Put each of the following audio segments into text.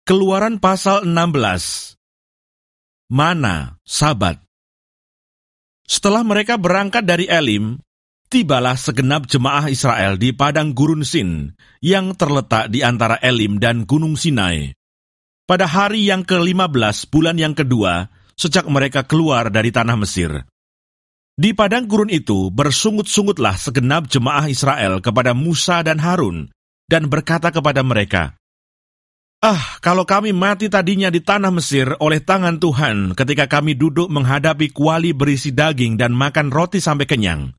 Keluaran pasal 16. Mana, Sabat. Setelah mereka berangkat dari Elim, tibalah segenap jemaah Israel di padang gurun Sin yang terletak di antara Elim dan Gunung Sinai. Pada hari yang ke-15 bulan yang kedua, sejak mereka keluar dari tanah Mesir. Di padang gurun itu bersungut-sungutlah segenap jemaah Israel kepada Musa dan Harun, dan berkata kepada mereka, kalau kami mati tadinya di tanah Mesir oleh tangan Tuhan ketika kami duduk menghadapi kuali berisi daging dan makan roti sampai kenyang.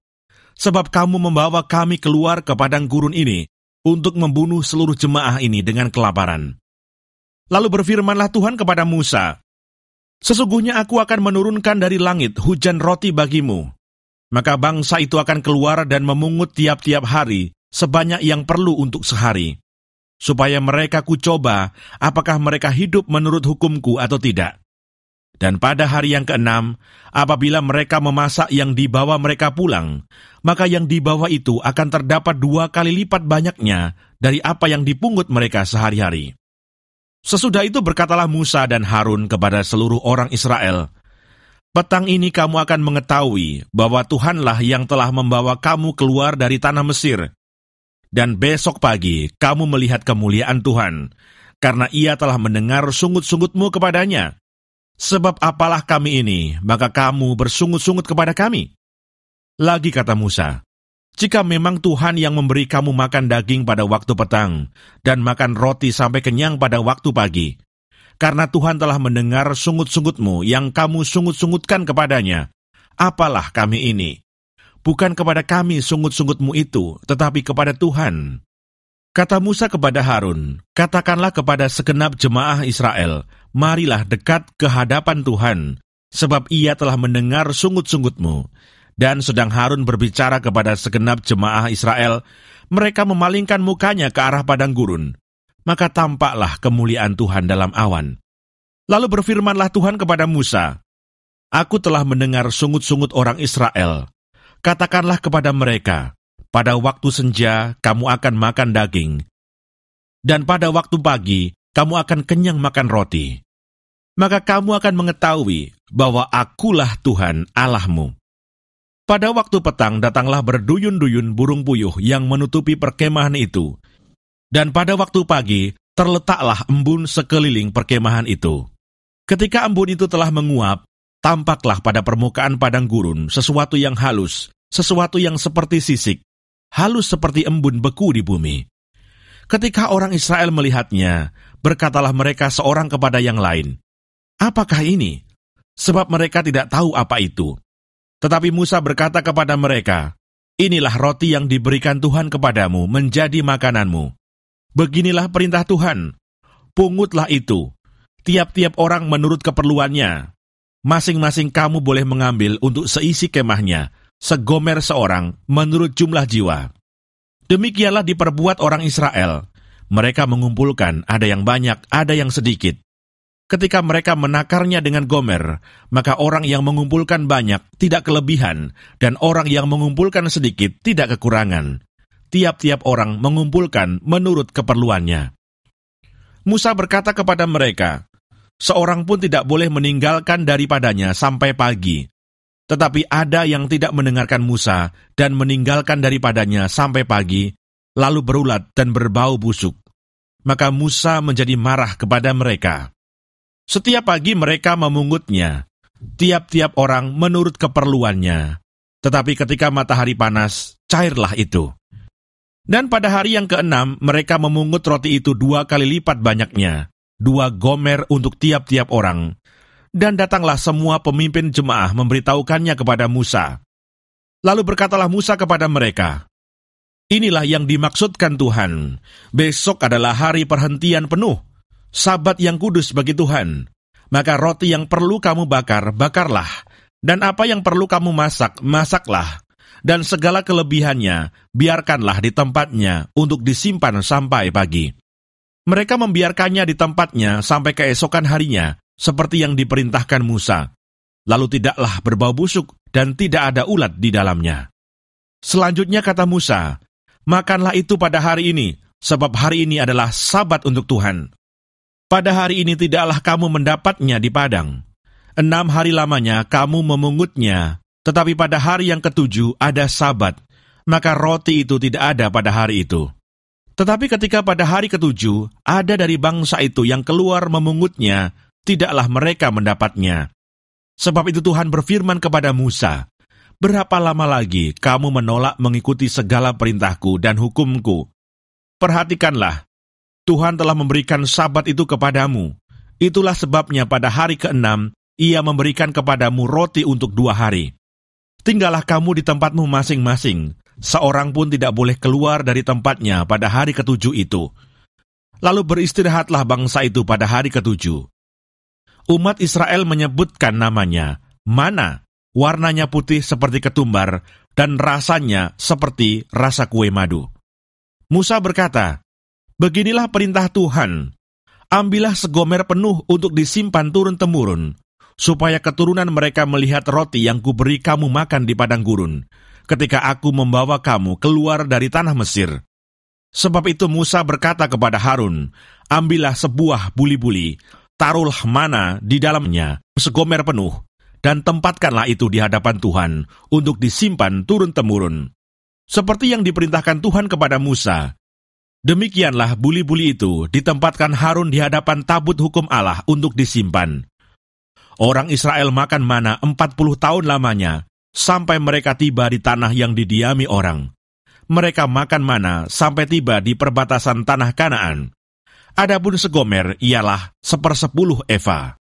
Sebab kamu membawa kami keluar ke padang gurun ini untuk membunuh seluruh jemaah ini dengan kelaparan. Lalu berfirmanlah Tuhan kepada Musa, sesungguhnya aku akan menurunkan dari langit hujan roti bagimu. Maka bangsa itu akan keluar dan memungut tiap-tiap hari sebanyak yang perlu untuk sehari. Supaya mereka kucoba apakah mereka hidup menurut hukumku atau tidak. Dan pada hari yang ke-6, apabila mereka memasak yang dibawa mereka pulang, maka yang dibawa itu akan terdapat 2 kali lipat banyaknya dari apa yang dipungut mereka sehari-hari. Sesudah itu berkatalah Musa dan Harun kepada seluruh orang Israel, petang ini kamu akan mengetahui bahwa Tuhanlah yang telah membawa kamu keluar dari tanah Mesir. Dan besok pagi kamu melihat kemuliaan Tuhan, karena Ia telah mendengar sungut-sungutmu kepadanya. Sebab apalah kami ini, maka kamu bersungut-sungut kepada kami. Lagi kata Musa, jika memang Tuhan yang memberi kamu makan daging pada waktu petang, dan makan roti sampai kenyang pada waktu pagi, karena Tuhan telah mendengar sungut-sungutmu yang kamu sungut-sungutkan kepadanya, apalah kami ini? Bukan kepada kami sungut-sungutmu itu, tetapi kepada Tuhan. Kata Musa kepada Harun, katakanlah kepada segenap jemaah Israel, marilah dekat ke hadapan Tuhan, sebab Ia telah mendengar sungut-sungutmu. Dan sedang Harun berbicara kepada segenap jemaah Israel, mereka memalingkan mukanya ke arah padang gurun. Maka tampaklah kemuliaan Tuhan dalam awan. Lalu berfirmanlah Tuhan kepada Musa, aku telah mendengar sungut-sungut orang Israel. Katakanlah kepada mereka, pada waktu senja kamu akan makan daging, dan pada waktu pagi kamu akan kenyang makan roti. Maka kamu akan mengetahui bahwa akulah Tuhan Allahmu. Pada waktu petang datanglah berduyun-duyun burung puyuh yang menutupi perkemahan itu, dan pada waktu pagi terletaklah embun sekeliling perkemahan itu. Ketika embun itu telah menguap, tampaklah pada permukaan padang gurun sesuatu yang halus, sesuatu yang seperti sisik, halus seperti embun beku di bumi. Ketika orang Israel melihatnya, berkatalah mereka seorang kepada yang lain, apakah ini? Sebab mereka tidak tahu apa itu. Tetapi Musa berkata kepada mereka, inilah roti yang diberikan Tuhan kepadamu menjadi makananmu. Beginilah perintah Tuhan, pungutlah itu, tiap-tiap orang menurut keperluannya. Masing-masing kamu boleh mengambil untuk seisi kemahnya, segomer seorang menurut jumlah jiwa. Demikianlah diperbuat orang Israel. Mereka mengumpulkan, ada yang banyak, ada yang sedikit. Ketika mereka menakarnya dengan gomer, maka orang yang mengumpulkan banyak tidak kelebihan, dan orang yang mengumpulkan sedikit tidak kekurangan. Tiap-tiap orang mengumpulkan menurut keperluannya. Musa berkata kepada mereka, seorang pun tidak boleh meninggalkan daripadanya sampai pagi. Tetapi ada yang tidak mendengarkan Musa dan meninggalkan daripadanya sampai pagi, lalu berulat dan berbau busuk. Maka Musa menjadi marah kepada mereka. Setiap pagi mereka memungutnya, tiap-tiap orang menurut keperluannya. Tetapi ketika matahari panas, cairlah itu. Dan pada hari yang ke-6, mereka memungut roti itu 2 kali lipat banyaknya, 2 gomer untuk tiap-tiap orang. Dan datanglah semua pemimpin jemaah memberitahukannya kepada Musa. Lalu berkatalah Musa kepada mereka, inilah yang dimaksudkan Tuhan. Besok adalah hari perhentian penuh, Sabat yang kudus bagi Tuhan. Maka roti yang perlu kamu bakar, bakarlah. Dan apa yang perlu kamu masak, masaklah. Dan segala kelebihannya, biarkanlah di tempatnya untuk disimpan sampai pagi. Mereka membiarkannya di tempatnya sampai keesokan harinya, seperti yang diperintahkan Musa. Lalu tidaklah berbau busuk dan tidak ada ulat di dalamnya. Selanjutnya kata Musa, makanlah itu pada hari ini, sebab hari ini adalah Sabat untuk Tuhan. Pada hari ini tidaklah kamu mendapatnya di padang. 6 hari lamanya kamu memungutnya, tetapi pada hari yang ke-7 ada Sabat, maka roti itu tidak ada pada hari itu. Tetapi ketika pada hari ke-7 ada dari bangsa itu yang keluar memungutnya, tidaklah mereka mendapatnya. Sebab itu Tuhan berfirman kepada Musa, "Berapa lama lagi kamu menolak mengikuti segala perintahku dan hukumku? Perhatikanlah, Tuhan telah memberikan Sabat itu kepadamu. Itulah sebabnya pada hari ke-6 Ia memberikan kepadamu roti untuk 2 hari. Tinggallah kamu di tempatmu masing-masing. Seorang pun tidak boleh keluar dari tempatnya pada hari ke-7 itu. Lalu beristirahatlah bangsa itu pada hari ke-7. Umat Israel menyebutkan namanya Mana, warnanya putih seperti ketumbar, dan rasanya seperti rasa kue madu. Musa berkata, "Beginilah perintah Tuhan, ambillah segomer penuh untuk disimpan turun-temurun, supaya keturunan mereka melihat roti yang kuberi kamu makan di padang gurun, ketika aku membawa kamu keluar dari tanah Mesir." Sebab itu Musa berkata kepada Harun, "Ambillah sebuah buli-buli, taruhlah mana di dalamnya segomer penuh, dan tempatkanlah itu di hadapan Tuhan untuk disimpan turun-temurun." Seperti yang diperintahkan Tuhan kepada Musa, demikianlah buli-buli itu ditempatkan Harun di hadapan tabut hukum Allah untuk disimpan. Orang Israel makan mana 40 tahun lamanya, sampai mereka tiba di tanah yang didiami orang. Mereka makan mana sampai tiba di perbatasan tanah Kanaan. Adapun segomer ialah 1/10 eva.